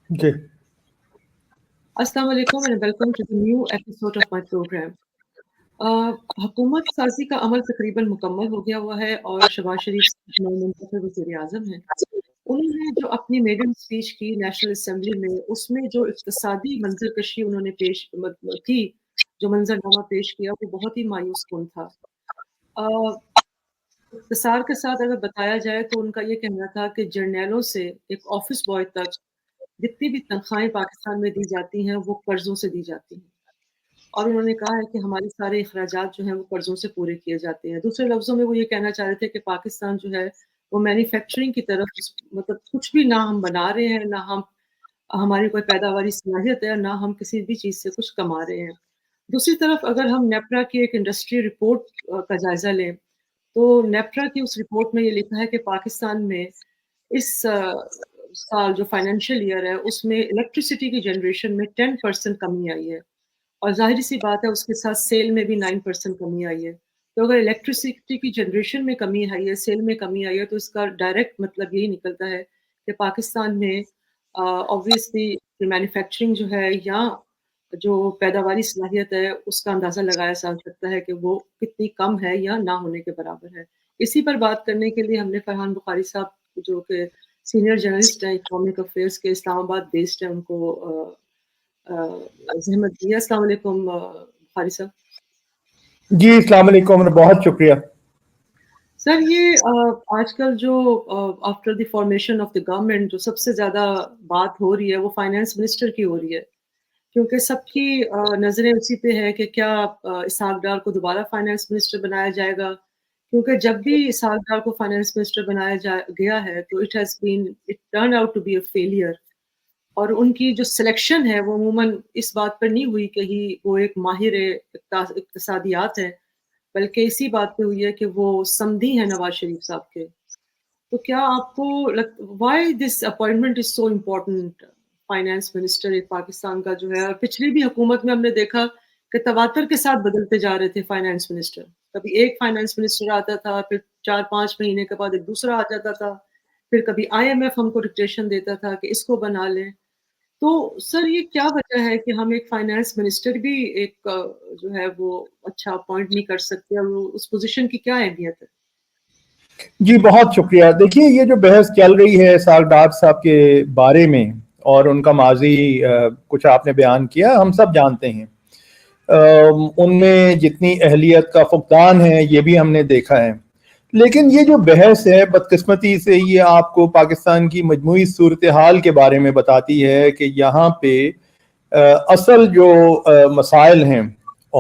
جی السلام علیکم and welcome to the new episode of my program. حکومت سازی کا عمل تقریباً مکمل ہو گیا ہوا ہے اور شہباز شریف منتخب وزیر اعظم ہیں. انہوں نے جو اپنی میڈن اسپیچ کی نیشنل اسمبلی میں، اس میں جو اقتصادی منظر کشی انہوں نے پیش کی، جو منظر نامہ پیش کیا، وہ بہت ہی مایوس کن تھا. اختصار کے ساتھ اگر بتایا جائے تو ان کا یہ کہنا تھا کہ جرنیلوں سے ایک آفس بوائے تک جتنی بھی تنخواہیں پاکستان میں دی جاتی ہیں وہ قرضوں سے دی جاتی ہیں، اور انہوں نے کہا ہے کہ ہمارے سارے اخراجات جو ہیں وہ قرضوں سے پورے کیے جاتے ہیں. دوسرے لفظوں میں وہ یہ کہنا چاہ رہے تھے کہ پاکستان جو ہے وہ مینوفیکچرنگ کی طرف مطلب کچھ بھی نہ ہم بنا رہے ہیں، نہ ہماری کوئی پیداواری صلاحیت ہے، نہ ہم کسی بھی چیز سے کچھ کما رہے ہیں. دوسری طرف اگر ہم نیپرا کی ایک انڈسٹری رپورٹ کا جائزہ لیں تو نیپرا کی اس رپورٹ میں یہ لکھا ہے کہ پاکستان میں اس سال جو فائنینشیل ایئر ہے اس میں الیکٹریسٹی کی جنریشن میں 10% کمی آئی ہے، اور ظاہری سی بات ہے اس کے ساتھ سیل میں بھی 9% کمی آئی ہے. تو اگر الیکٹریسٹی کی جنریشن میں کمی آئی ہے، سیل میں کمی آئی ہے، تو اس کا ڈائریکٹ مطلب یہی نکلتا ہے کہ پاکستان میں آبویسلی مینوفیکچرنگ جو ہے یا جو پیداواری صلاحیت ہے اس کا اندازہ لگایا جا سکتا ہے کہ وہ کتنی کم ہے یا نہ ہونے کے برابر ہے. اسی پر بات کرنے کے لیے ہم نے فرحان بخاری صاحب جو کہ سینئر جرنلسٹ ہیں اکنامک افیئرس کے، اسلام آباد بیسڈ ہیں، ان کو زحمت دی ہے. السلام علیکم بخاری صاحب. جی السلام علیکم، بہت شکریہ. سر یہ آج کل جو after the formation of the government جو سب سے زیادہ بات ہو رہی ہے وہ فائنانس منسٹر کی ہو رہی ہے، کیونکہ سب کی نظریں اسی پہ ہے کہ کیا اسحاق ڈار کو دوبارہ فائنانس منسٹر بنایا جائے گا. کیونکہ جب بھی اسحاق ڈار کو فائنانس منسٹر بنایا گیا ہے تو it turn out to be a failure, اور ان کی جو سلیکشن ہے وہ عموماً اس بات پر نہیں ہوئی کہ وہ ایک ماہر اقتصادیات ہے، بلکہ اسی بات پہ ہوئی ہے کہ وہ سمدھی ہیں نواز شریف صاحب کے. تو کیا آپ کو why this appointment is so important? Finance minister ایک پاکستان کا جو ہے، اور پچھلی بھی حکومت میں ہم نے دیکھا کہ تواتر کے ساتھ بدلتے جا رہے تھے فائنانس منسٹر. کبھی ایک فائنانس منسٹر آتا تھا، پھر 4-5 مہینے کے بعد ایک دوسرا آ جاتا تھا، پھر کبھی IMF ہم کو ڈکٹیشن دیتا تھا کہ اس کو بنا لیں. تو سر یہ کیا وجہ ہے کہ ہم ایک فائنانس منسٹر بھی ایک جو ہے وہ اچھا اپوائنٹ نہیں کر سکتے، اور اس پوزیشن کی کیا اہمیت ہے؟ جی بہت شکریہ. دیکھیے یہ جو بحث چل رہی ہے اسحاق ڈار صاحب کے بارے میں اور ان کا ماضی کچھ آپ نے بیان کیا، ہم سب جانتے ہیں. ان میں جتنی اہلیت کا فقدان ہے یہ بھی ہم نے دیکھا ہے. لیکن یہ جو بحث ہے بدقسمتی سے یہ آپ کو پاکستان کی مجموعی صورتحال کے بارے میں بتاتی ہے کہ یہاں پہ اصل جو مسائل ہیں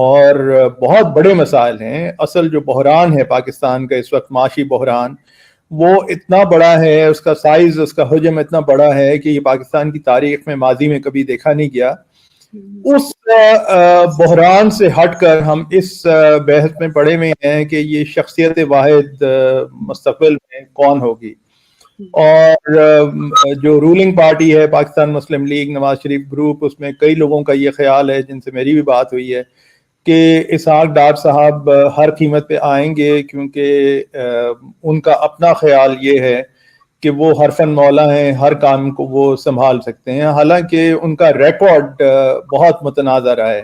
اور بہت بڑے مسائل ہیں، اصل جو بحران ہے پاکستان کا اس وقت، معاشی بحران، وہ اتنا بڑا ہے، اس کا سائز، اس کا حجم اتنا بڑا ہے کہ یہ پاکستان کی تاریخ میں ماضی میں کبھی دیکھا نہیں گیا. اس بحران سے ہٹ کر ہم اس بحث میں پڑے ہوئے ہیں کہ یہ شخصیت واحد مستقبل میں کون ہوگی. اور جو رولنگ پارٹی ہے پاکستان مسلم لیگ، نواز شریف گروپ، اس میں کئی لوگوں کا یہ خیال ہے جن سے میری بھی بات ہوئی ہے کہ اسحاق ڈار صاحب ہر قیمت پہ آئیں گے، کیونکہ ان کا اپنا خیال یہ ہے کہ وہ حرفن مولا ہیں، ہر کام کو وہ سنبھال سکتے ہیں، حالانکہ ان کا ریکارڈ بہت متنازع رہا ہے.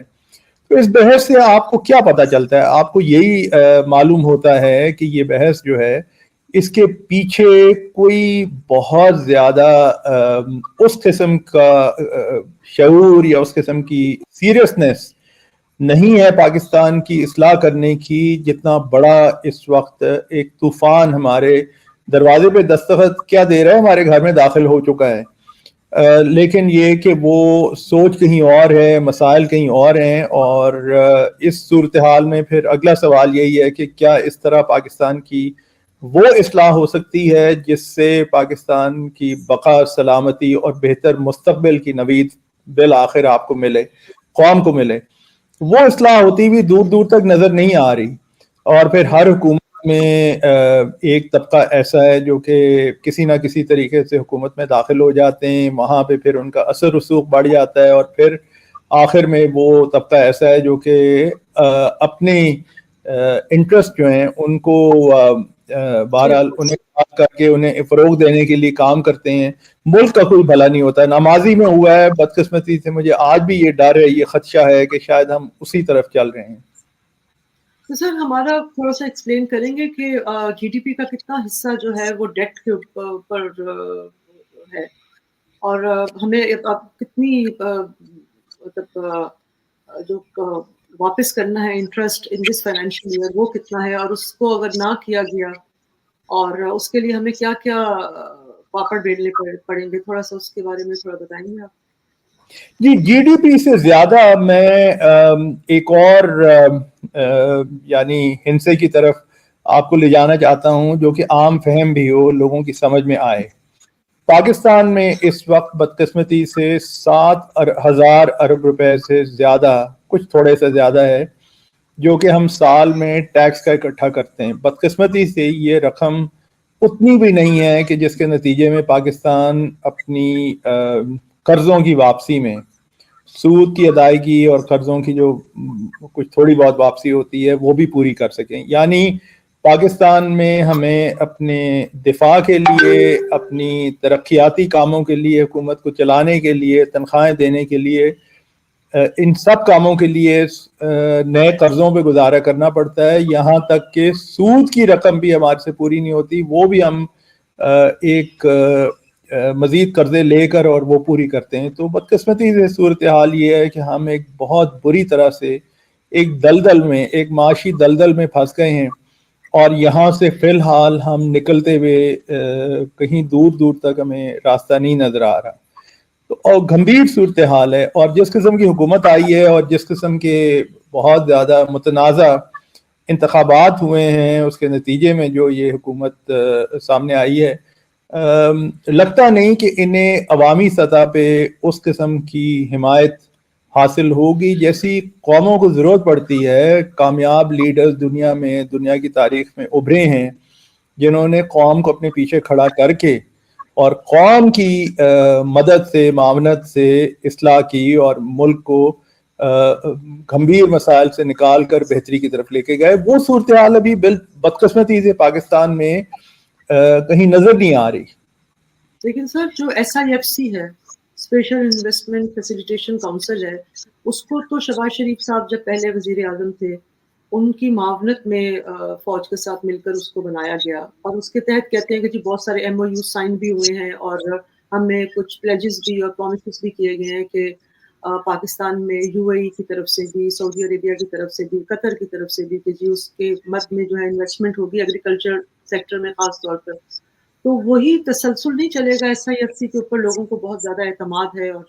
تو اس بحث سے آپ کو کیا پتہ چلتا ہے؟ آپ کو یہی معلوم ہوتا ہے کہ یہ بحث جو ہے اس کے پیچھے کوئی بہت زیادہ اس قسم کا شعور یا اس قسم کی سیریسنس نہیں ہے پاکستان کی اصلاح کرنے کی، جتنا بڑا اس وقت ایک طوفان ہمارے دروازے پہ دستخط کیا دے رہا ہے، ہمارے گھر میں داخل ہو چکا ہے. لیکن یہ کہ وہ سوچ کہیں اور ہے، مسائل کہیں اور ہیں. اور اس صورتحال میں پھر اگلا سوال یہی ہے کہ کیا اس طرح پاکستان کی وہ اصلاح ہو سکتی ہے جس سے پاکستان کی بقا، سلامتی اور بہتر مستقبل کی نوید بالآخر آپ کو ملے، قوم کو ملے. وہ اصلاح ہوتی بھی دور دور تک نظر نہیں آ رہی. اور پھر ہر حکومت میں ایک طبقہ ایسا ہے جو کہ کسی نہ کسی طریقے سے حکومت میں داخل ہو جاتے ہیں، وہاں پہ پھر ان کا اثر رسوخ بڑھ جاتا ہے، اور پھر آخر میں وہ طبقہ ایسا ہے جو کہ اپنے انٹرسٹ جو ہیں ان کو بہرحال انہیں بات کر کے انہیں فروغ دینے کے لیے کام کرتے ہیں. ملک کا کوئی بھلا نہیں ہوتا. نمازی میں ہوا ہے بدقسمتی سے, مجھے آج بھی یہ ڈر ہے, یہ خدشہ ہے کہ شاید ہم اسی طرف چل رہے ہیں. تو سر ہمارا تھوڑا سا ایکسپلین کریں گے کہ جی ڈی پی کا کتنا حصہ جو ہے وہ ڈیٹ کے اوپر ہے, اور ہمیں کتنی مطلب جو واپس کرنا ہے interest in this financial year وہ کتنا ہے, اور اس کو اگر نہ کیا گیا اور اس کے لیے ہمیں کیا کیا پاپڑ بیلنے پڑیں گے, تھوڑا سا اس کے بارے میں تھوڑا بتائیں گے آپ. جی جی ڈی پی سے زیادہ میں ایک اور یعنی ہندسے کی طرف آپ کو لے جانا چاہتا ہوں جو کہ عام فہم بھی ہو, لوگوں کی سمجھ میں آئے. پاکستان میں اس وقت بدقسمتی سے 7,000 ارب روپے سے زیادہ, کچھ تھوڑے سے زیادہ ہے, جو کہ ہم سال میں ٹیکس کا اکٹھا کرتے ہیں. بدقسمتی سے یہ رقم اتنی بھی نہیں ہے کہ جس کے نتیجے میں پاکستان اپنی قرضوں کی واپسی میں, سود کی ادائیگی اور قرضوں کی جو کچھ تھوڑی بہت واپسی ہوتی ہے وہ بھی پوری کر سکیں. یعنی پاکستان میں ہمیں اپنے دفاع کے لیے, اپنی ترقیاتی کاموں کے لیے, حکومت کو چلانے کے لیے, تنخواہیں دینے کے لیے, ان سب کاموں کے لیے نئے قرضوں پہ گزارا کرنا پڑتا ہے. یہاں تک کہ سود کی رقم بھی ہمارے سے پوری نہیں ہوتی, وہ بھی ہم ایک مزید قرضے لے کر اور وہ پوری کرتے ہیں. تو بدقسمتی سے صورتحال یہ ہے کہ ہم ایک بہت بری طرح سے ایک دلدل میں, ایک معاشی دلدل میں پھنس گئے ہیں, اور یہاں سے فی الحال ہم نکلتے ہوئے کہیں دور دور تک ہمیں راستہ نہیں نظر آ رہا. تو اور گھمبیر صورتحال ہے, اور جس قسم کی حکومت آئی ہے اور جس قسم کے بہت زیادہ متنازع انتخابات ہوئے ہیں, اس کے نتیجے میں جو یہ حکومت سامنے آئی ہے, لگتا نہیں کہ انہیں عوامی سطح پہ اس قسم کی حمایت حاصل ہوگی جیسی قوموں کو ضرورت پڑتی ہے. کامیاب لیڈرز دنیا میں, دنیا کی تاریخ میں ابھرے ہیں جنہوں نے قوم کو اپنے پیچھے کھڑا کر کے اور قوم کی مدد سے, معاونت سے اصلاح کی, اور ملک کو گھمبیر مسائل سے نکال کر بہتری کی طرف لے کے گئے. وہ صورتحال ابھی بدقسمتی سے پاکستان میں کہیں نظر نہیں آ رہی. لیکن سر جو ایس آئی ایف سی ہے, اسپیشل انویسٹمنٹ فیسیلیٹیشن کاؤنسل ہے, اس کو تو شہباز شریف صاحب جب پہلے وزیر اعظم تھے ان کی معاونت میں فوج کے ساتھ مل کر اس کو بنایا گیا, اور اس کے تحت کہتے ہیں کہ جی بہت سارے ایم او یو سائن بھی ہوئے ہیں, اور ہمیں کچھ پلیجز بھی اور پرومسز بھی کیے گئے ہیں کہ پاکستان میں یو اے ای کی طرف سے بھی, سعودی عربیہ کی طرف سے بھی, قطر کی طرف سے بھی, کہ جی اس کے مد میں جو ہے انویسٹمنٹ ہوگی ایگریکلچر سیکٹر میں خاص طور پر. تو وہی تسلسل نہیں چلے گا ایس آئی ایف سی کے اوپر, لوگوں کو بہت زیادہ اعتماد ہے اور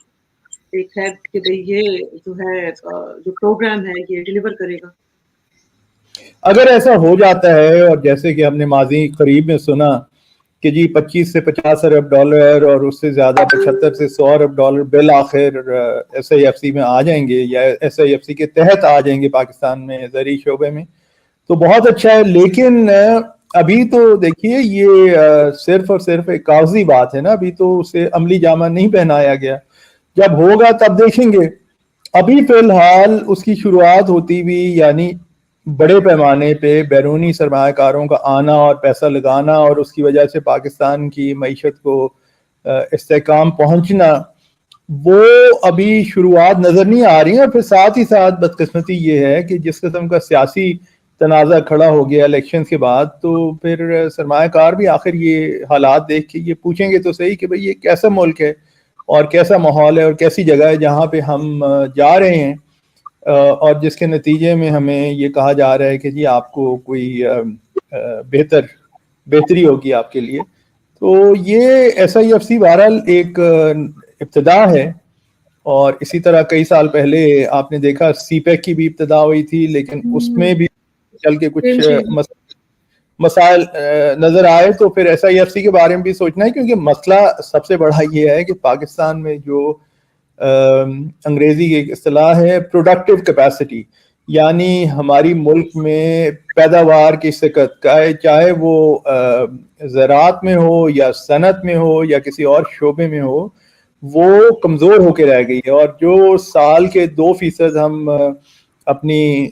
ایک ہے کہ بھئی یہ جو ہے جو پروگرام ہے یہ ڈیلیور کرے گا. اگر ایسا ہو جاتا ہے, اور جیسے کہ ہم نے ماضی قریب میں سنا کہ جی 25 سے 50 ارب ڈالر اور اس سے زیادہ 75 سے 100 ارب ڈالر بالآخر ایس آئی ایف سی میں آ جائیں گے, یا ایس آئی ایف سی کے تحت آ جائیں گے پاکستان میں زرعی شعبے میں, تو بہت اچھا ہے. لیکن ابھی تو دیکھیے یہ صرف اور صرف ایک کاغذی بات ہے نا, ابھی تو اسے عملی جامہ نہیں پہنایا گیا. جب ہوگا تب دیکھیں گے. ابھی فی الحال اس کی شروعات ہوتی ہوئی, یعنی بڑے پیمانے پہ بیرونی سرمایہ کاروں کا آنا اور پیسہ لگانا, اور اس کی وجہ سے پاکستان کی معیشت کو استحکام پہنچنا, وہ ابھی شروعات نظر نہیں آ رہی ہیں. اور پھر ساتھ ہی ساتھ بدقسمتی یہ ہے کہ جس قسم کا سیاسی تنازع کھڑا ہو گیا الیکشنز کے بعد, تو پھر سرمایہ کار بھی آخر یہ حالات دیکھ کے یہ پوچھیں گے تو صحیح کہ بھئی یہ کیسا ملک ہے اور کیسا ماحول ہے اور کیسی جگہ ہے جہاں پہ ہم جا رہے ہیں, اور جس کے نتیجے میں ہمیں یہ کہا جا رہا ہے کہ جی آپ کو کوئی بہتری ہوگی آپ کے لیے. تو یہ ایس آئی ایف سی بہرحال ایک ابتدا ہے, اور اسی طرح کئی سال پہلے آپ نے دیکھا سی پیک کی بھی ابتدا ہوئی تھی, لیکن اس میں بھی چل کے کچھ مسائل نظر آئے. تو پھر ایس آئی ایف سی کے بارے میں بھی سوچنا ہے, کیونکہ مسئلہ سب سے بڑا یہ ہے کہ پاکستان میں جو انگریزی کی ایک اصطلاح ہے پروڈکٹیو کیپیسٹی, یعنی ہماری ملک میں پیداوار کی سکت, چاہے وہ زراعت میں ہو یا صنعت میں ہو یا کسی اور شعبے میں ہو, وہ کمزور ہو کے رہ گئی ہے. اور جو سال کے 2% ہم اپنی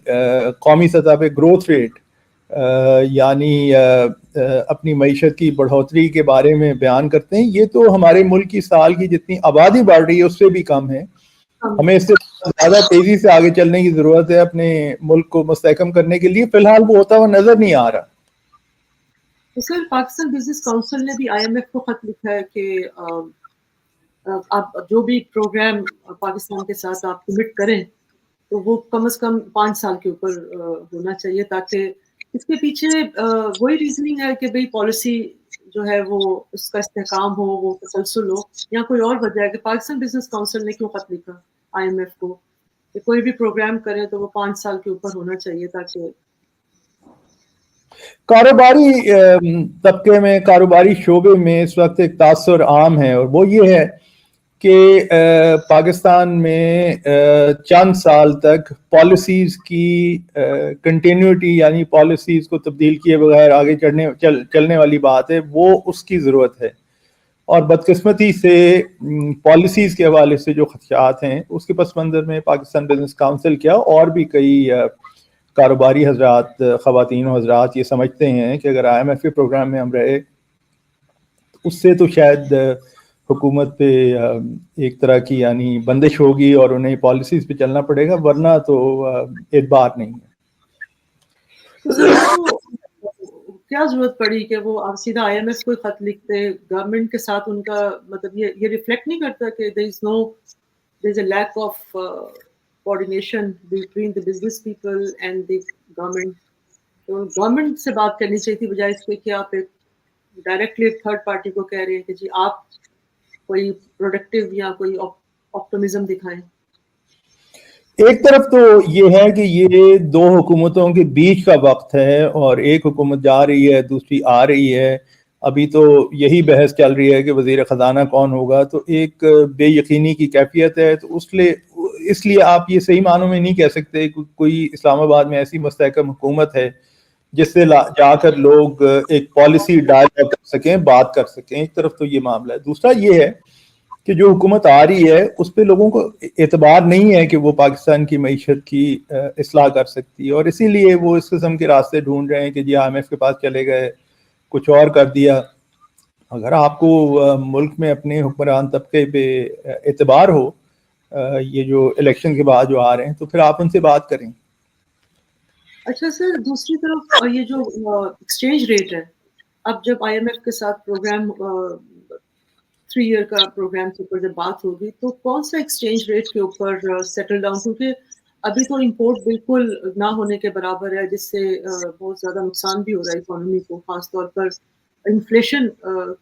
قومی سطح پہ گروتھ ریٹ یعنی اپنی معیشت کی بڑھوتری کے بارے میں بیان کرتے ہیں. یہ تو ہمارے ملک کی سال کی جتنی آبادی بڑھ رہی ہے اس سے بھی کم ہے. ہمیں اس سے زیادہ تیزی سے آگے چلنے کی ضرورت ہے اپنے ملک کو مستحکم کرنے کے لیے. فی الحال وہ ہوتا ہوا نظر نہیں آ رہا. تو سر پاکستان بزنس کاؤنسل نے بھی آئی ایم ایف کو خط لکھا ہے کہ آپ جو بھی پروگرام پاکستان کے ساتھ آپ کمٹ کریں تو وہ کم از کم 5 سال کے اوپر ہونا چاہیے، تاکہ اس کے پیچھے وہی ریزننگ ہے کہ بھئی پالیسی جو ہے وہ اس کا استحکام ہو، وہ تسلسل ہو، یا کوئی اور وجہ ہے کہ پاکستان بزنس کاؤنسل نے کیوں خط لکھا آئی ایم ایف کو کہ کوئی بھی پروگرام کرے تو وہ 5 سال کے اوپر ہونا چاہیے تاکہ کاروباری طبقے میں، کاروباری شعبے میں اس وقت ایک تاثر عام ہے، اور وہ یہ ہے کہ پاکستان میں چند سال تک پالیسیز کی کنٹینیوٹی، یعنی پالیسیز کو تبدیل کیے بغیر آگے چلنے والی بات ہے، وہ اس کی ضرورت ہے. اور بدقسمتی سے پالیسیز کے حوالے سے جو خدشات ہیں اس کے پس منظر میں پاکستان بزنس کاؤنسل کیا اور بھی کئی کاروباری حضرات، خواتین و حضرات یہ سمجھتے ہیں کہ اگر آئی ایم ایف کے پروگرام میں ہم رہے اس سے تو شاید حکومت پہ ایک طرح کی یعنی بندش ہوگی اور انہیں پالیسیز پہ چلنا پڑے گا، ورنہ تو اعتبار نہیں ہے. کیا ضرورت پڑی کہ وہ سیدھا آئی ایم ایف کو خط لکھتے؟ گورنمنٹ کے ساتھ ان کا مطلب یہ ریفلیکٹ نہیں کرتا کہ there is a lack of coordination between the business people and the government. تو گورنمنٹ سے بات کرنی چاہیے تھی بجائے اس کے کہ آپ ایک ڈائریکٹلی ایک تھرڈ پارٹی کو کہہ رہے ہیں کہ جی آپ کوئی پروڈکٹیو یا کوئی آپٹمزم دکھائیں. ایک طرف تو یہ ہے کہ یہ دو حکومتوں کے بیچ کا وقت ہے اور ایک حکومت جا رہی ہے، دوسری آ رہی ہے. ابھی تو یہی بحث چل رہی ہے کہ وزیر خزانہ کون ہوگا، تو ایک بے یقینی کی کیفیت ہے. تو اس لیے آپ یہ صحیح معنوں میں نہیں کہہ سکتے کوئی اسلام آباد میں ایسی مستحکم حکومت ہے جس سے جا کر لوگ ایک پالیسی ڈائیلاگ کر سکیں، بات کر سکیں. ایک طرف تو یہ معاملہ ہے. دوسرا یہ ہے کہ جو حکومت آ رہی ہے اس پہ لوگوں کو اعتبار نہیں ہے کہ وہ پاکستان کی معیشت کی اصلاح کر سکتی ہے، اور اسی لیے وہ اس قسم کے راستے ڈھونڈ رہے ہیں کہ جی آئی ایم ایف کے پاس چلے گئے، کچھ اور کر دیا. اگر آپ کو ملک میں اپنے حکمران طبقے پہ اعتبار ہو یہ جو الیکشن کے بعد جو آ رہے ہیں، تو پھر آپ ان سے بات کریں. اچھا سر، دوسری طرف یہ جو ایکسچینج ریٹ ہے، اب جب آئی ایم ایف کے ساتھ پروگرام 3 ایئر کا پروگرام کے اوپر جب بات ہوگی تو کون سا ایکسچینج ریٹ کے اوپر سیٹل ڈاؤن، کیونکہ ابھی تو امپورٹ بالکل نہ ہونے کے برابر ہے، جس سے بہت زیادہ نقصان بھی ہو رہا ہے اکانومی کو. خاص طور پر انفلیشن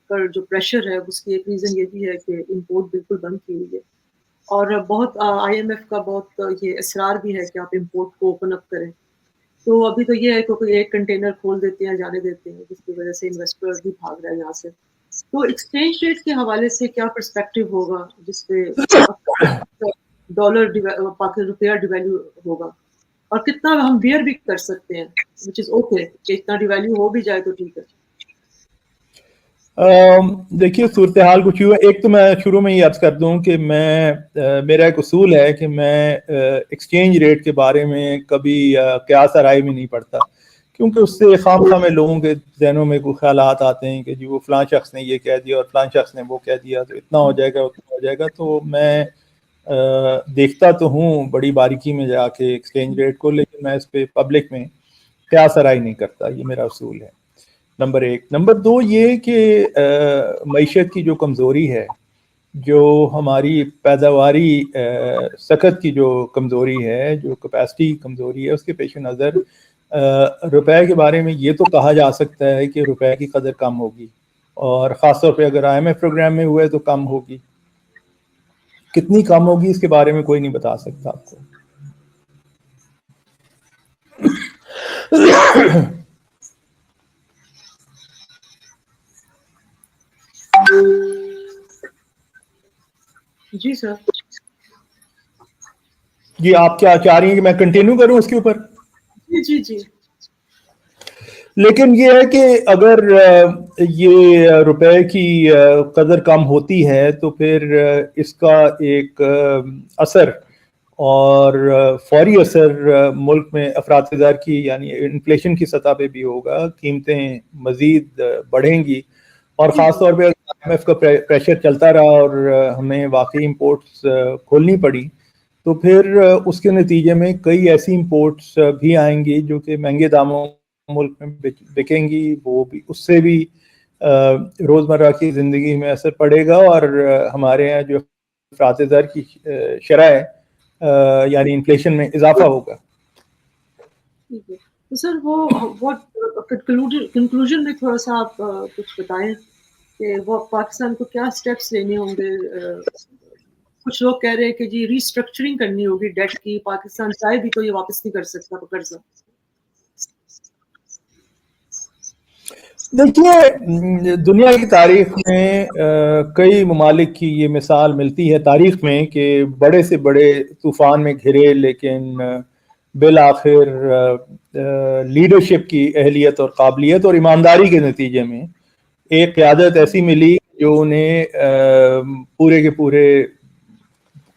پر جو پریشر ہے اس کی ایک ریزن یہ بھی ہے کہ امپورٹ بالکل بند کی ہوئی ہے، اور بہت آئی ایم ایف کا بہت یہ اصرار بھی ہے کہ آپ امپورٹ کو اوپن اپ کریں. تو ابھی تو یہ ہے کہ کوئی ایک کنٹینر کھول دیتے ہیں، جانے دیتے ہیں، جس کی وجہ سے انویسٹر بھی بھاگ رہا ہے یہاں سے. تو ایکسچینج ریٹ کے حوالے سے کیا پرسپیکٹو ہوگا جس پہ ڈالر روپیہ ڈیویلیو ہوگا، اور کتنا ہم بیئر بھی کر سکتے ہیں، which is okay کہ اتنا ڈیویلیو ہو بھی جائے تو ٹھیک ہے. دیکھیے صورتحال کچھ ہوا. ایک تو میں شروع میں یہ عرض کر دوں کہ میرا ایک اصول ہے کہ میں ایکسچینج ریٹ کے بارے میں کبھی قیاس آرائی میں نہیں پڑتا، کیونکہ اس سے خواہ میں لوگوں کے ذہنوں میں کوئی خیالات آتے ہیں کہ جی وہ فلاں شخص نے یہ کہہ دیا اور فلاں شخص نے وہ کہہ دیا تو اتنا ہو جائے گا اتنا ہو جائے گا. تو میں دیکھتا تو ہوں بڑی باریکی میں جا کے ایکسچینج ریٹ کو، لیکن میں اس پہ پبلک میں قیاس آرائی نہیں کرتا. یہ میرا اصول ہے نمبر 1. نمبر 2 یہ کہ معیشت کی جو کمزوری ہے، جو ہماری پیداواری سکت کی جو کمزوری ہے، جو کیپیسٹی کمزوری ہے، اس کے پیش نظر روپے کے بارے میں یہ تو کہا جا سکتا ہے کہ روپے کی قدر کم ہوگی، اور خاص طور پہ اگر آئی ایم ایف پروگرام میں ہوئے تو کم ہوگی. کتنی کم ہوگی اس کے بارے میں کوئی نہیں بتا سکتا آپ کو. جی سر. جی آپ کیا چاہ رہی ہیں کہ میں کنٹینیو کروں اس کے اوپر؟ جی جی. لیکن یہ ہے کہ اگر یہ روپے کی قدر کم ہوتی ہے تو پھر اس کا ایک اثر اور فوری اثر ملک میں افراط زر کی یعنی انفلیشن کی سطح پہ بھی ہوگا، قیمتیں مزید بڑھیں گی، اور خاص طور پہ IMF کا پریشر چلتا رہا اور ہمیں واقعی امپورٹس کھولنی پڑی، تو پھر اس کے نتیجے میں کئی ایسی امپورٹس بھی آئیں گی جو کہ مہنگے داموں ملک میں بکیں گی، وہ بھی اس سے بھی روزمرہ کی زندگی میں اثر پڑے گا، اور ہمارے یہاں جو افراط زر کی شرح ہے یعنی انفلیشن میں اضافہ ہوگا۔ تو سر وہ کنکلوژن میں تھوڑا سا آپ کچھ بتائیں کہ وہ پاکستان کو کیا سٹیپس لینے ہوں گے؟ کچھ لوگ کہہ رہے ہیں کہ جی ریسٹرکچرنگ کرنی ہوگی ڈیٹ کی، پاکستان چاہے بھی تو یہ واپس نہیں کر سکتا قرضہ۔ دیکھیے دنیا کی تاریخ میں کئی ممالک کی یہ مثال ملتی ہے تاریخ میں کہ بڑے سے بڑے طوفان میں گھرے لیکن بالآخر لیڈرشپ کی اہلیت اور قابلیت اور ایمانداری کے نتیجے میں ایک قیادت ایسی ملی جو انہیں پورے کے پورے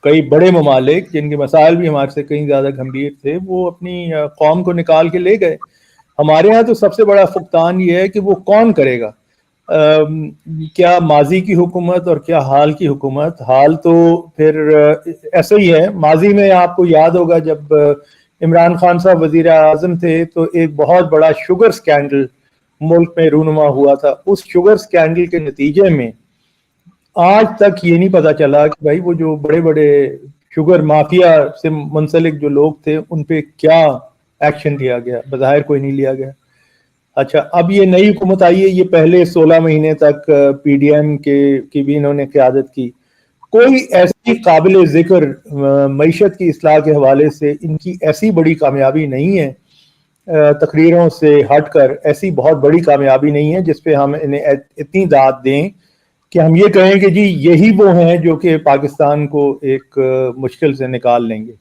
کئی بڑے ممالک جن کے مسائل بھی ہمارے سے کہیں زیادہ گھمبیر تھے وہ اپنی قوم کو نکال کے لے گئے۔ ہمارے ہاں تو سب سے بڑا فقدان یہ ہے کہ وہ کون کرے گا، کیا ماضی کی حکومت اور کیا حال کی حکومت۔ حال تو پھر ایسا ہی ہے، ماضی میں آپ کو یاد ہوگا جب عمران خان صاحب وزیر اعظم تھے تو ایک بہت بڑا شوگر سکینڈل ملک میں رونما ہوا تھا، اس شوگر سکینڈل کے نتیجے میں آج تک یہ نہیں پتا چلا کہ بھائی وہ جو بڑے بڑے شوگر مافیا سے منسلک جو لوگ تھے ان پہ کیا ایکشن لیا گیا، بظاہر کوئی نہیں لیا گیا۔ اچھا اب یہ نئی حکومت آئی ہے، یہ پہلے 16 مہینے تک PDM کی بھی انہوں نے قیادت کی، کوئی ایسی قابل ذکر معیشت کی اصلاح کے حوالے سے ان کی ایسی بڑی کامیابی نہیں ہے، تقریروں سے ہٹ کر ایسی بہت بڑی کامیابی نہیں ہے جس پہ ہم انہیں اتنی داد دیں کہ ہم یہ کہیں کہ جی یہی وہ ہیں جو کہ پاکستان کو ایک مشکل سے نکال لیں گے۔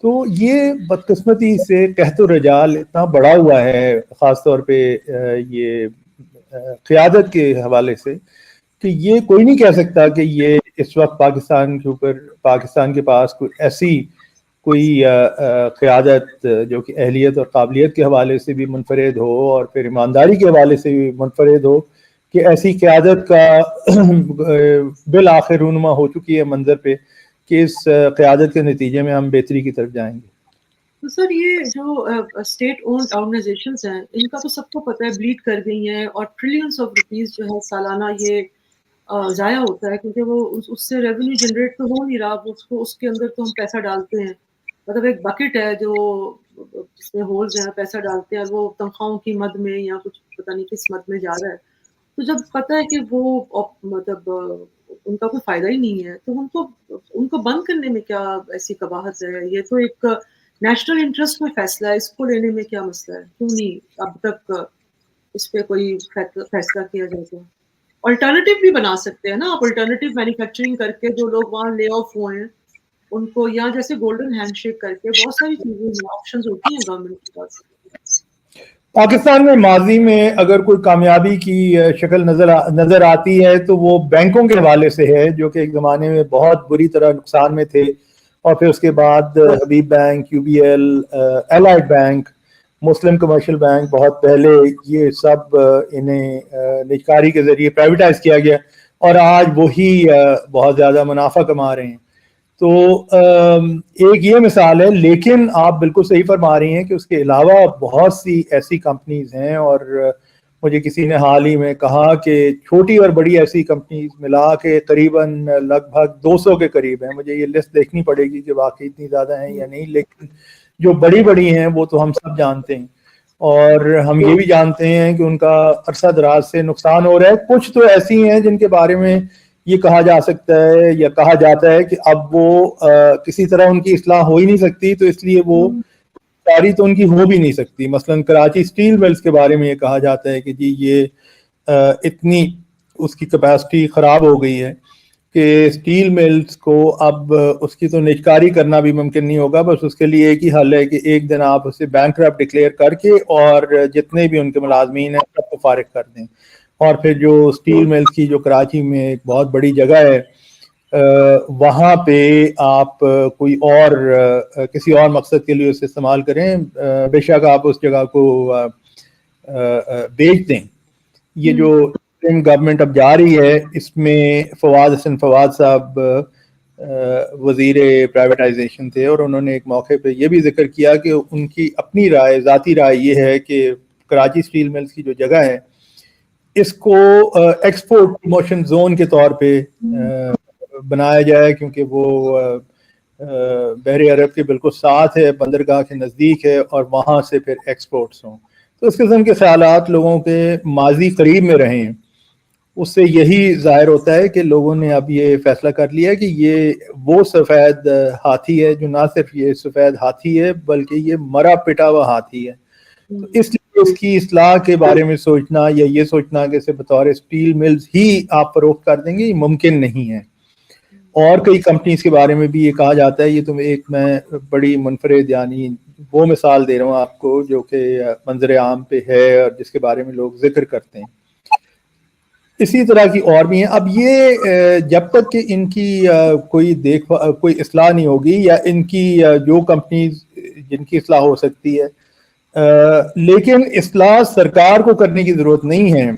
تو یہ بدقسمتی سے قحط و رجال اتنا بڑا ہوا ہے خاص طور پہ یہ قیادت کے حوالے سے کہ یہ کوئی نہیں کہہ سکتا کہ یہ اس وقت پاکستان کے پاس کوئی قیادت جو کہ اہلیت اور قابلیت کے حوالے سے بھی منفرد ہو اور پھر ایمانداری کے حوالے سے بھی منفرد ہو کہ ایسی قیادت کا بالآخر رونما ہو چکی ہے منظر پہ کہ اس قیادت کے نتیجے میں ہم بہتری کی طرف جائیں گے۔ تو سر یہ جو اسٹیٹ اونڈ آرگنائزیشنز ہیں ان کا تو سب کو پتہ ہے بلیڈ کر گئی ہیں اور ٹریلینس آف روپیز جو ہے سالانہ یہ ضائع ہوتا ہے، کیونکہ وہ اس سے ریونیو جنریٹ تو ہو نہیں رہا، اس کے اندر تو ہم پیسہ ڈالتے ہیں، مطلب ایک بکٹ ہے جو جس میں ہولز ہیں، پیسہ ڈالتے ہیں اور وہ تنخواہوں کی مد میں یا کچھ پتہ نہیں کس مد میں جا رہا ہے۔ تو جب پتہ ہے کہ وہ مطلب ان کا کوئی فائدہ ہی نہیں ہے تو ان کو بند کرنے میں کیا ایسی قباحت ہے؟ یہ تو ایک نیشنل انٹرسٹ میں فیصلہ ہے، اس کو لینے میں کیا مسئلہ ہے؟ کیوں نہیں اب تک اس پہ کوئی فیصلہ کیا جائے؟ تو الٹرنیٹیو بھی بنا سکتے ہیں نا آپ، الٹرنیٹیو مینوفیکچرنگ کر کے جو لوگ وہاں لے آف ہوئے ہیں ان کو، یا جیسے گولڈن ہینڈ شیک کر کے بہت ساری چیزیں ہیں، آپشنز ہوتی ہیں گورنمنٹ کے پاس۔ پاکستان میں ماضی میں اگر کوئی کامیابی کی شکل نظر آتی ہے تو وہ بینکوں کے حوالے سے ہے جو کہ ایک زمانے میں بہت بری طرح نقصان میں تھے، اور پھر اس کے بعد حبیب بینک، UBL، الائڈ بینک، مسلم کمرشل بینک بہت پہلے، یہ سب انہیں نجکاری کے ذریعے پرائیویٹائز کیا گیا اور آج وہی بہت زیادہ منافع کما رہے ہیں۔ تو ایک یہ مثال ہے، لیکن آپ بالکل صحیح فرما رہی ہیں کہ اس کے علاوہ بہت سی ایسی کمپنیز ہیں، اور مجھے کسی نے حال ہی میں کہا کہ چھوٹی اور بڑی ایسی کمپنیز ملا کے قریباً لگ بھگ 200 کے قریب ہیں، مجھے یہ لسٹ دیکھنی پڑے گی کہ واقعی اتنی زیادہ ہیں یا نہیں، لیکن جو بڑی بڑی ہیں وہ تو ہم سب جانتے ہیں، اور ہم یہ بھی جانتے ہیں کہ ان کا عرصہ دراز سے نقصان ہو رہا ہے۔ کچھ تو ایسی ہیں جن کے بارے میں یہ کہا جا سکتا ہے یا کہا جاتا ہے کہ اب وہ کسی طرح ان کی اصلاح ہو ہی نہیں سکتی، تو اس لیے وہ ساری تو ان کی ہو بھی نہیں سکتی۔ مثلا کراچی سٹیل ملز کے بارے میں یہ کہا جاتا ہے کہ جی یہ اتنی اس کی کیپیسٹی خراب ہو گئی ہے کہ سٹیل ملز کو اب اس کی تو نجکاری کرنا بھی ممکن نہیں ہوگا، بس اس کے لیے ایک ہی حل ہے کہ ایک دن آپ اسے بینکرپٹ ڈکلیئر کر کے اور جتنے بھی ان کے ملازمین ہیں سب کو فارغ کر دیں، اور پھر جو سٹیل ملز کی جو کراچی میں ایک بہت بڑی جگہ ہے وہاں پہ آپ کوئی اور کسی اور مقصد کے لیے اسے استعمال کریں، بے شک آپ اس جگہ کو بیچ دیں. یہ جو گورنمنٹ اب جا رہی ہے اس میں فواد حسن فواد صاحب وزیر پرائیویٹائزیشن تھے، اور انہوں نے ایک موقع پہ یہ بھی ذکر کیا کہ ان کی اپنی رائے، ذاتی رائے یہ ہے کہ کراچی اسٹیل ملز کی جو جگہ ہے اس کو ایکسپورٹ پروموشن زون کے طور پہ بنایا جائے، کیونکہ وہ بحر عرب کے بالکل ساتھ ہے، بندرگاہ کے نزدیک ہے، اور وہاں سے پھر ایکسپورٹس ہوں. تو اس قسم کے خیالات لوگوں کے ماضی قریب میں رہے ہیں، اس سے یہی ظاہر ہوتا ہے کہ لوگوں نے اب یہ فیصلہ کر لیا کہ یہ وہ سفید ہاتھی ہے جو نہ صرف یہ سفید ہاتھی ہے بلکہ یہ مرا پٹا ہوا ہاتھی ہے. تو اس لیے اس کی اصلاح کے بارے میں سوچنا یا یہ سوچنا کہ اسے بطور اسٹیل ملز ہی آپ فروخت کر دیں گے، یہ ممکن نہیں ہے. اور کئی کمپنیز کے بارے میں بھی یہ کہا جاتا ہے، یہ تو ایک میں بڑی منفرد یعنی وہ مثال دے رہا ہوں آپ کو جو کہ منظر عام پہ ہے اور جس کے بارے میں لوگ ذکر کرتے ہیں. اسی طرح کی اور بھی ہیں. اب یہ جب تک کہ ان کی کوئی اصلاح نہیں ہوگی، یا ان کی جو کمپنیز جن کی اصلاح ہو سکتی ہے، لیکن اصلاح سرکار کو کرنے کی ضرورت نہیں ہے.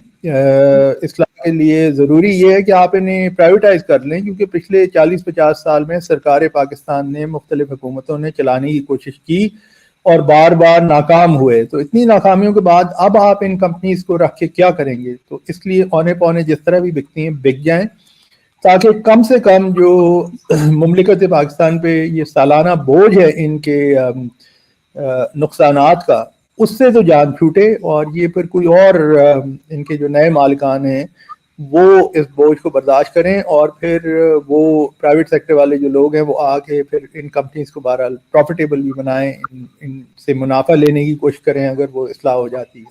اصلاح کے لیے ضروری یہ ہے کہ آپ انہیں پرائیویٹائز کر لیں، کیونکہ پچھلے 40-50 سال میں سرکار پاکستان نے مختلف حکومتوں نے چلانے کی کوشش کی اور بار بار ناکام ہوئے. تو اتنی ناکامیوں کے بعد اب آپ ان کمپنیز کو رکھ کے کیا کریں گے؟ تو اس لیے اونے پونے جس طرح بھی بکتی ہیں بک جائیں، تاکہ کم سے کم جو مملکت پاکستان پہ یہ سالانہ بوجھ ہے ان کے نقصانات کا، اس سے تو جان چھوٹے، اور یہ پھر کوئی اور ان کے جو نئے مالکان ہیں وہ اس بوجھ کو برداشت کریں، اور پھر وہ پرائیویٹ سیکٹر والے جو لوگ ہیں وہ آ کے پھر ان کمپنیز کو بہرحال پروفیٹیبل بھی بنائیں، ان سے منافع لینے کی کوشش کریں اگر وہ اصلاح ہو جاتی ہے.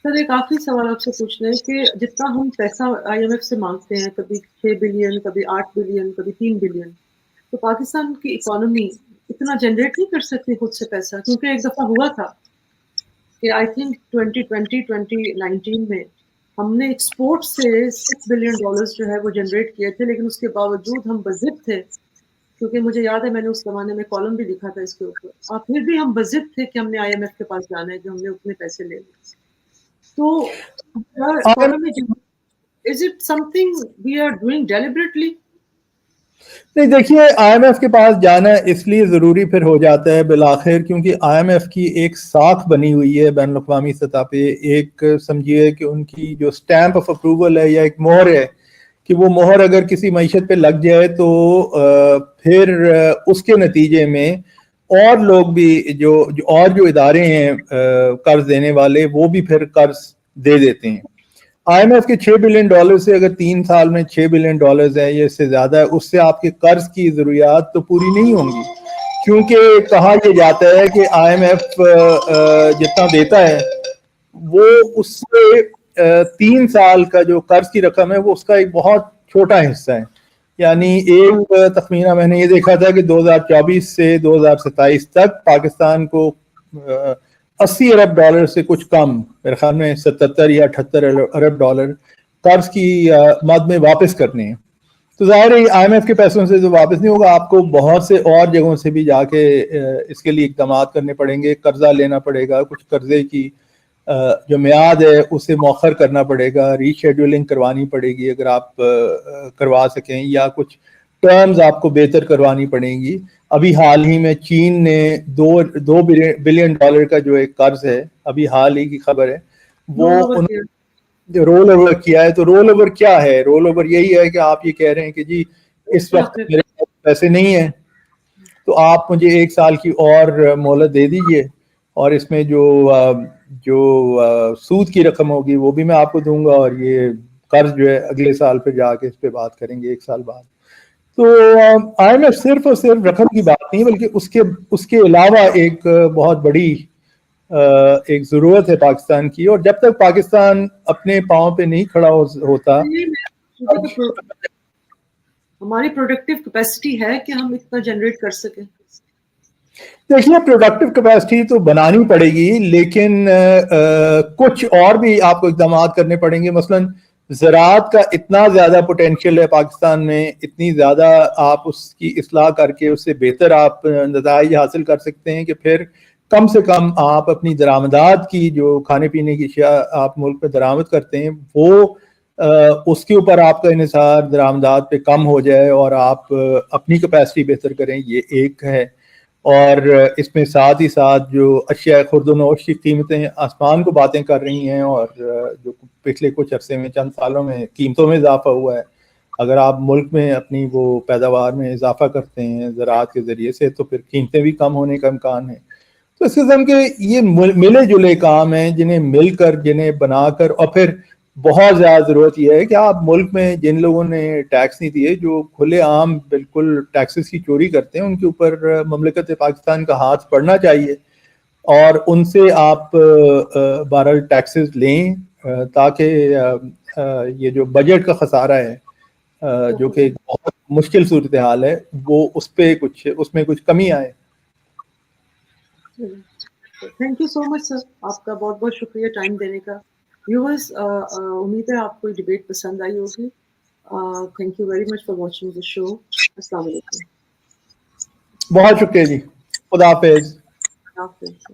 سر ایک آخری سوال آپ سے پوچھنا ہے کہ جتنا ہم پیسہ آئی ایم ایف سے مانگتے ہیں، کبھی 6 بلین، کبھی 8 بلین، کبھی 3 بلین، تو پاکستان کی اکانومی اتنا جنریٹ نہیں کر سکتی خود سے پیسہ؟ کیونکہ ایک دفعہ ہوا تھا کہ آئی تھنک 2020-2019 میں ہم نے ایکسپورٹ سے $6 بلین جو ہے وہ جنریٹ کیے تھے، لیکن اس کے باوجود ہم بضد تھے. کیونکہ مجھے یاد ہے میں نے اس زمانے میں کالم بھی لکھا تھا اس کے اوپر، اور پھر بھی ہم بضد تھے کہ ہم نے آئی ایم ایف کے پاس جانا ہے، کہ ہم نے اتنے پیسے لے لیے. تو is it something we are doing deliberately? نہیں دیکھیے، آئی ایم ایف کے پاس جانا اس لیے ضروری پھر ہو جاتا ہے بالآخر، کیونکہ آئی ایم ایف کی ایک ساکھ بنی ہوئی ہے بین الاقوامی سطح پہ. ایک سمجھیے کہ ان کی جو اسٹیمپ آف اپروول ہے یا ایک مہر ہے، کہ وہ مہر اگر کسی معیشت پہ لگ جائے تو پھر اس کے نتیجے میں اور لوگ بھی جو ادارے ہیں قرض دینے والے، وہ بھی پھر قرض دے دیتے ہیں. آئی ایم ایف کے $6 بلین سے اگر 3 سال میں $6 بلین ہے یا اس سے زیادہ ہے، اس سے آپ کے قرض کی ضروریات تو پوری نہیں ہوں گی. کیونکہ کہا یہ جاتا ہے کہ آئی ایم ایف جتنا دیتا ہے وہ اس سے 3 سال کا جو قرض کی رقم ہے وہ اس کا ایک بہت چھوٹا حصہ ہے. یعنی ایک تخمینہ میں نے یہ دیکھا تھا کہ 2024 سے 2027 تک پاکستان کو $80 ارب سے کچھ کم، میرے خیال میں 77 یا 78 ارب قرض کی مد میں واپس کرنے ہیں. تو ظاہر ہے آئی ایم ایف کے پیسوں سے جو واپس نہیں ہوگا، آپ کو بہت سے اور جگہوں سے بھی جا کے اس کے لیے اقدامات کرنے پڑیں گے. قرضہ لینا پڑے گا، کچھ قرضے کی جو میعاد ہے اسے مؤخر کرنا پڑے گا، ری شیڈولنگ کروانی پڑے گی اگر آپ کروا سکیں، یا کچھ ٹرمز آپ کو بہتر کروانی پڑیں گی. ابھی حال ہی میں چین نے $2 بلین کا جو ایک قرض ہے، ابھی حال ہی کی خبر ہے، وہ رول اوور کیا ہے. تو رول اوور کیا ہے؟ رول اوور یہی ہے کہ آپ یہ کہہ رہے ہیں کہ جی اس وقت میرے پاس پیسے نہیں ہیں تو آپ مجھے 1 سال کی اور مہلت دے دیجئے، اور اس میں جو سود کی رقم ہوگی وہ بھی میں آپ کو دوں گا، اور یہ قرض جو ہے اگلے سال پہ جا کے اس پہ بات کریں گے 1 سال بعد. تو آئی ایم ایف صرف اور صرف رقم کی بات نہیں، بلکہ اس کے علاوہ ایک بہت بڑی ایک ضرورت ہے پاکستان کی، اور جب تک پاکستان اپنے پاؤں پہ نہیں کھڑا ہوتا. ہماری پروڈکٹیو کیپیسٹی ہے کہ ہم اتنا جنریٹ کر سکیں؟ دیکھیے، پروڈکٹیو کیپیسٹی تو بنانی پڑے گی، لیکن کچھ اور بھی آپ کو اقدامات کرنے پڑیں گے. مثلاً زراعت کا اتنا زیادہ پوٹینشیل ہے پاکستان میں, اتنی زیادہ آپ اس کی اصلاح کر کے اس سے بہتر آپ نتائج حاصل کر سکتے ہیں کہ پھر کم سے کم آپ اپنی درآمدات کی, جو کھانے پینے کی اشیاء آپ ملک میں درآمد کرتے ہیں, وہ اس کے اوپر آپ کا انحصار درآمدات پہ کم ہو جائے اور آپ اپنی کیپیسٹی بہتر کریں. یہ ایک ہے. اور اس میں ساتھ ہی ساتھ جو اشیاء خرد و نوش کی قیمتیں آسمان کو باتیں کر رہی ہیں, اور جو پچھلے کچھ عرصے میں چند سالوں میں قیمتوں میں اضافہ ہوا ہے, اگر آپ ملک میں اپنی وہ پیداوار میں اضافہ کرتے ہیں زراعت کے ذریعے سے, تو پھر قیمتیں بھی کم ہونے کا امکان ہے. تو اس قسم کے یہ ملے جلے کام ہیں جنہیں مل کر, جنہیں بنا کر, اور پھر بہت زیادہ ضرورت یہ ہے کہ آپ ملک میں جن لوگوں نے ٹیکس نہیں دیے, جو کھلے عام بالکل ٹیکسز کی چوری کرتے ہیں, ان کے اوپر مملکت پاکستان کا ہاتھ پڑنا چاہیے, اور ان سے آپ بہرحال ٹیکسز لیں, تاکہ یہ جو بجٹ کا خسارہ ہے جو کہ بہت مشکل صورتحال ہے, وہ اس میں کچھ کمی آئے. تھینک یو سو مچ سر, آپ کا بہت بہت شکریہ ٹائم دینے کا. ویورز, امید ہے آپ کو ڈبیٹ پسند آئی ہوگی. Thank you very much for watching the show. السلام علیکم. بہت شکریہ جی. خدا حافظ. اللہ حافظ.